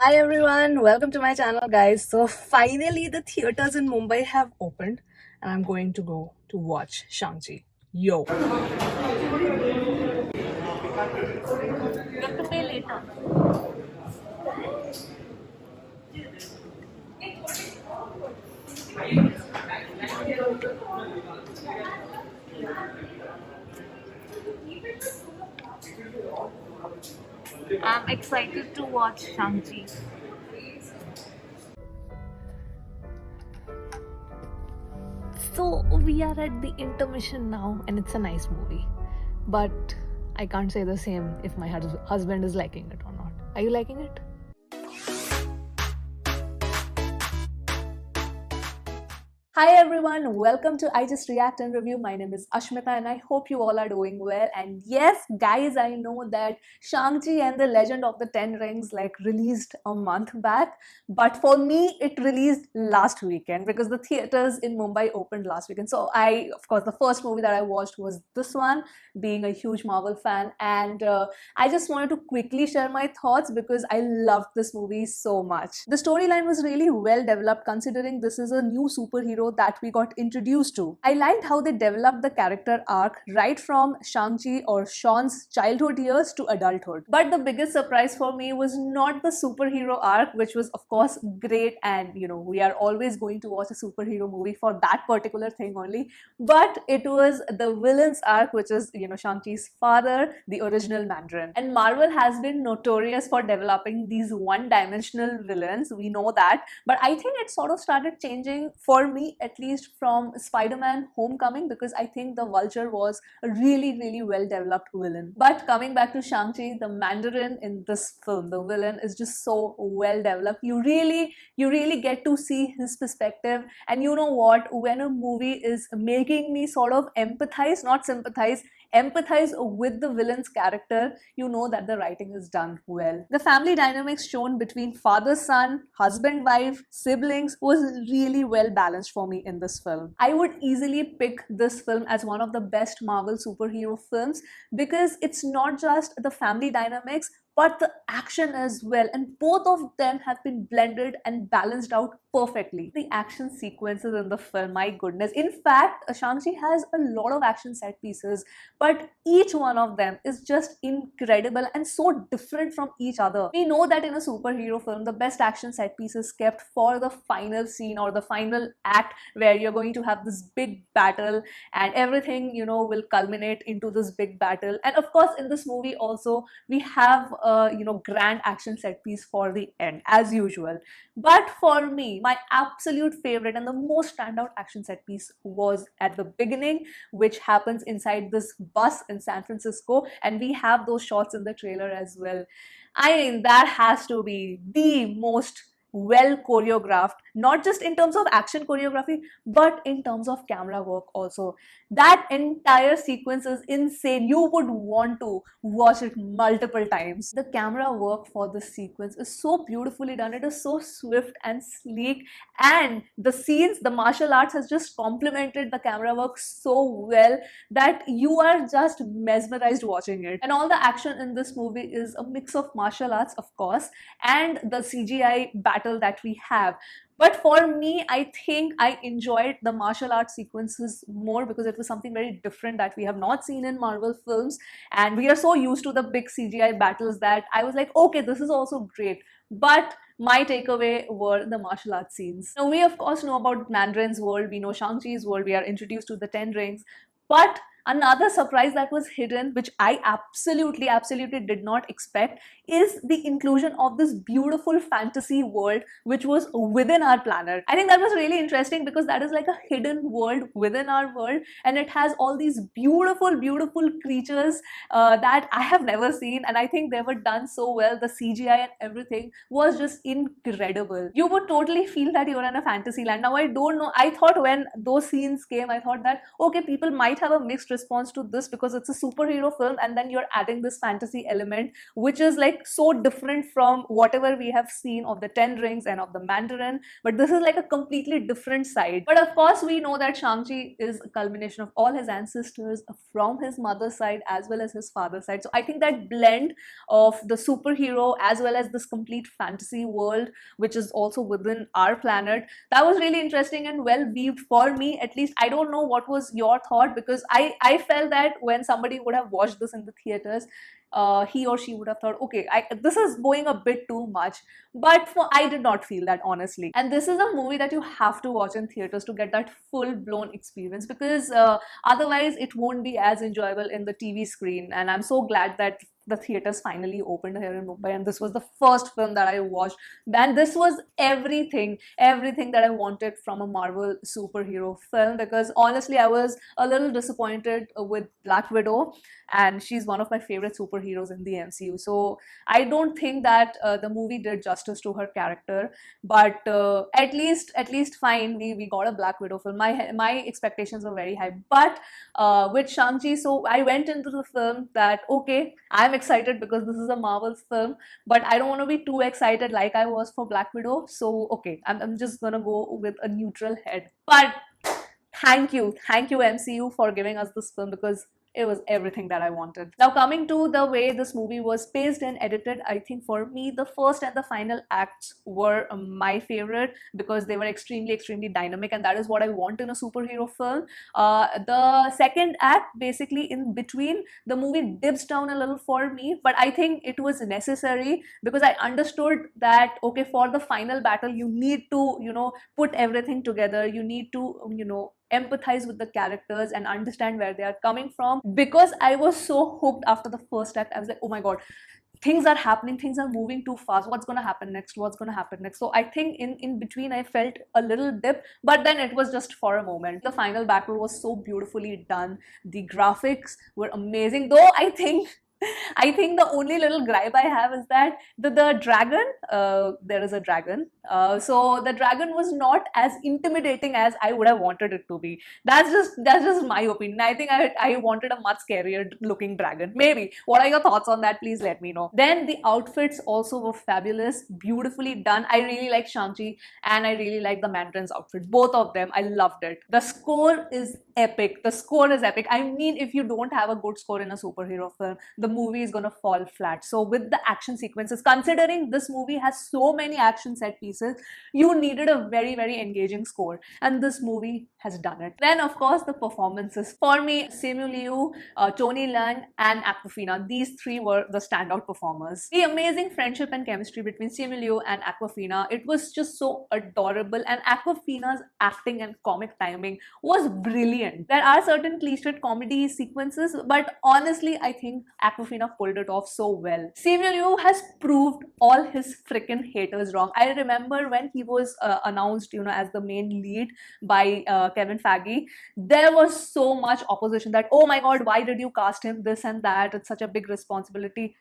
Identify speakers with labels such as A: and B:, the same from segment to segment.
A: Hi everyone, welcome to my channel guys. So finally the theaters in Mumbai have opened and I'm going to go to watch Shang-Chi. Yo.
B: I'm excited to watch Shang-Chi.
A: So we are at the intermission now and it's a nice movie. But I can't say the same if my husband is liking it or not. Are you liking it? Hi everyone, welcome to I Just React and Review. My name is Ashmita and I hope you all are doing well. And yes, guys, I know that Shang-Chi and the Legend of the Ten Rings released a month back. But for me, it released last weekend because the theaters in Mumbai opened last weekend. So of course, the first movie that I watched was this one, being a huge Marvel fan. And I just wanted to quickly share my thoughts because I loved this movie so much. The storyline was really well developed considering this is a new superhero that we got introduced to. I liked how they developed the character arc right from Shang-Chi or Sean's childhood years to adulthood. But the biggest surprise for me was not the superhero arc, which was of course great, and we are always going to watch a superhero movie for that particular thing only, but it was the villain's arc, which is Shang-Chi's father, the original Mandarin. And Marvel has been notorious for developing these one-dimensional villains, we know that, but I think it sort of started changing for me, at least from Spider-Man Homecoming, because I think the Vulture was a really well developed villain. But coming back to Shang-Chi, the Mandarin in this film, the villain, is just so well developed. You really get to see his perspective. And you know what, when a movie is making me sort of empathize, not sympathize, empathize with the villain's character, you know that the writing is done well. The family dynamics shown between father son, husband wife, siblings was really well balanced for me in this film. I would easily pick this film as one of the best Marvel superhero films because it's not just the family dynamics but the action as well, and both of them have been blended and balanced out perfectly. The action sequences in the film, my goodness. In fact, Shang-Chi has a lot of action set pieces, but each one of them is just incredible and so different from each other. We know that in a superhero film, the best action set piece is kept for the final scene or the final act where you're going to have this big battle and everything, will culminate into this big battle. And of course, in this movie also, we have a, grand action set piece for the end, as usual. But for me, my absolute favorite and the most standout action set piece was at the beginning, which happens inside this bus in San Francisco, and we have those shots in the trailer as well. I mean, that has to be the most well choreographed, not just in terms of action choreography, but in terms of camera work also. That entire sequence is insane. You would want to watch it multiple times. The camera work for this sequence is so beautifully done. It is so swift and sleek, and the scenes, the martial arts has just complemented the camera work so well that you are just mesmerized watching it. And all the action in this movie is a mix of martial arts, of course, and the CGI battle that we have. But for me, I think I enjoyed the martial arts sequences more because it was something very different that we have not seen in Marvel films. And we are so used to the big CGI battles that I was like, okay, this is also great. But my takeaway were the martial arts scenes. Now, we of course know about Mandarin's world, we know Shang-Chi's world, we are introduced to the Ten Rings. But another surprise that was hidden, which I absolutely did not expect, is the inclusion of this beautiful fantasy world which was within our planet. I think that was really interesting because that is like a hidden world within our world, and it has all these beautiful creatures that I have never seen, and I think they were done so well. The CGI and everything was just incredible. You would totally feel that you're in a fantasy land. Now, I don't know, I thought when those scenes came, I thought that okay, people might have a mixed mixed response to this because it's a superhero film and then you're adding this fantasy element, which is like so different from whatever we have seen of the Ten Rings and of the Mandarin. But this is like a completely different side. But of course, we know that Shang-Chi is a culmination of all his ancestors from his mother's side as well as his father's side. So I think that blend of the superhero as well as this complete fantasy world, which is also within our planet, that was really interesting and well weaved for me. At least I don't know what was your thought, because I felt that when somebody would have watched this in the theaters, he or she would have thought, okay, this is going a bit too much. But I did not feel that, honestly. And this is a movie that you have to watch in theaters to get that full blown experience, because otherwise it won't be as enjoyable in the TV screen. And I'm so glad that the theaters finally opened here in Mumbai, and this was the first film that I watched. And this was everything that I wanted from a Marvel superhero film, because honestly, I was a little disappointed with Black Widow, and she's one of my favorite superheroes in the MCU. So I don't think that the movie did justice to her character. But at least fine, we got a Black Widow film. My expectations were very high. But with Shang-Chi, so I went into the film that, okay, I'm excited because this is a Marvel film, but I don't want to be too excited like I was for Black Widow. So okay, I'm just gonna go with a neutral head. But thank you MCU for giving us this film, because it was everything that I wanted. Now, coming to the way this movie was paced and edited, I think for me the first and the final acts were my favorite, because they were extremely dynamic, and that is what I want in a superhero film. The second act, basically in between, the movie dips down a little for me, but I think it was necessary, because I understood that, okay, for the final battle you need to, put everything together. You need to, empathize with the characters and understand where they are coming from. Because I was so hooked after the first act, I was like, oh my god, things are happening, things are moving too fast, what's going to happen next, so I think in between I felt a little dip, but then it was just for a moment. The final battle was so beautifully done, the graphics were amazing, though I think the only little gripe I have is that the dragon, there is a dragon. So the dragon was not as intimidating as I would have wanted it to be. That's just my opinion. I think I wanted a much scarier looking dragon. Maybe. What are your thoughts on that? Please let me know. Then the outfits also were fabulous, beautifully done. I really like Shang-Chi and I really like the Mandarin's outfit. Both of them, I loved it. The score is epic. The score is epic. I mean, if you don't have a good score in a superhero film, the movie is gonna fall flat. So with the action sequences, considering this movie has so many action set pieces, you needed a very engaging score, and this movie has done it. Then of course the performances. For me, Simu Liu, Tony Leung and Aquafina, these three were the standout performers. The amazing friendship and chemistry between Simu Liu and Aquafina, it was just so adorable, and Aquafina's acting and comic timing was brilliant. There are certain cliched comedy sequences, but honestly I think Aquafina pulled it off so well. Simu Liu has proved all his freaking haters wrong. I remember when he was announced, as the main lead by Kevin Feige, there was so much opposition that, oh my god, why did you cast him, this and that, it's such a big responsibility.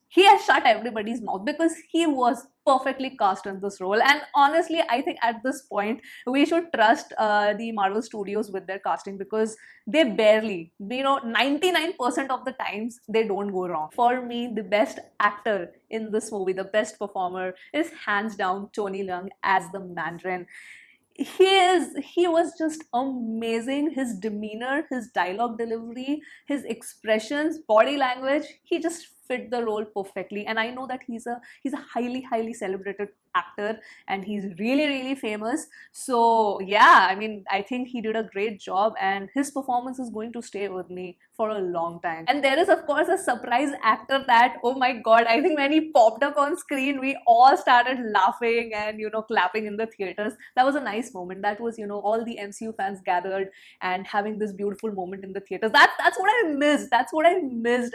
A: He has shut everybody's mouth because he was perfectly cast in this role. And honestly, I think at this point we should trust the Marvel Studios with their casting, because they barely, 99% of the times they don't go wrong. For me, the best actor in this movie, the best performer, is hands down Tony Leung as the Mandarin. He was just amazing. His demeanor, his dialogue delivery, his expressions, body language, he just fit the role perfectly. And I know that he's a highly celebrated actor, and he's really famous. So yeah, I mean, I think he did a great job, and his performance is going to stay with me for a long time. And there is of course a surprise actor that, oh my god, I think when he popped up on screen, we all started laughing and clapping in the theaters. That was a nice moment. That was, all the MCU fans gathered and having this beautiful moment in the theaters. That's what I missed.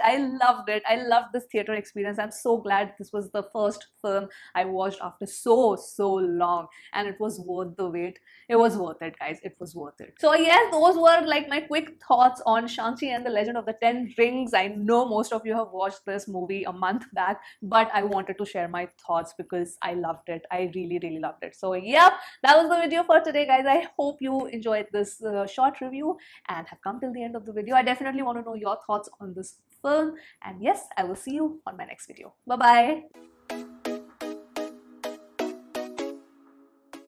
A: I loved it. I loved loved this theater experience. I'm so glad this was the first film I watched after so long, and it was worth the wait. It was worth it, guys. It was worth it. So yes, those were like my quick thoughts on Shang-Chi and the Legend of the Ten Rings. I know most of you have watched this movie a month back, but I wanted to share my thoughts because I loved it. I really loved it. So yep, that was the video for today, guys. I hope you enjoyed this short review and have come till the end of the video. I definitely want to know your thoughts on this film, and yes, I will see you on my next video. Bye bye.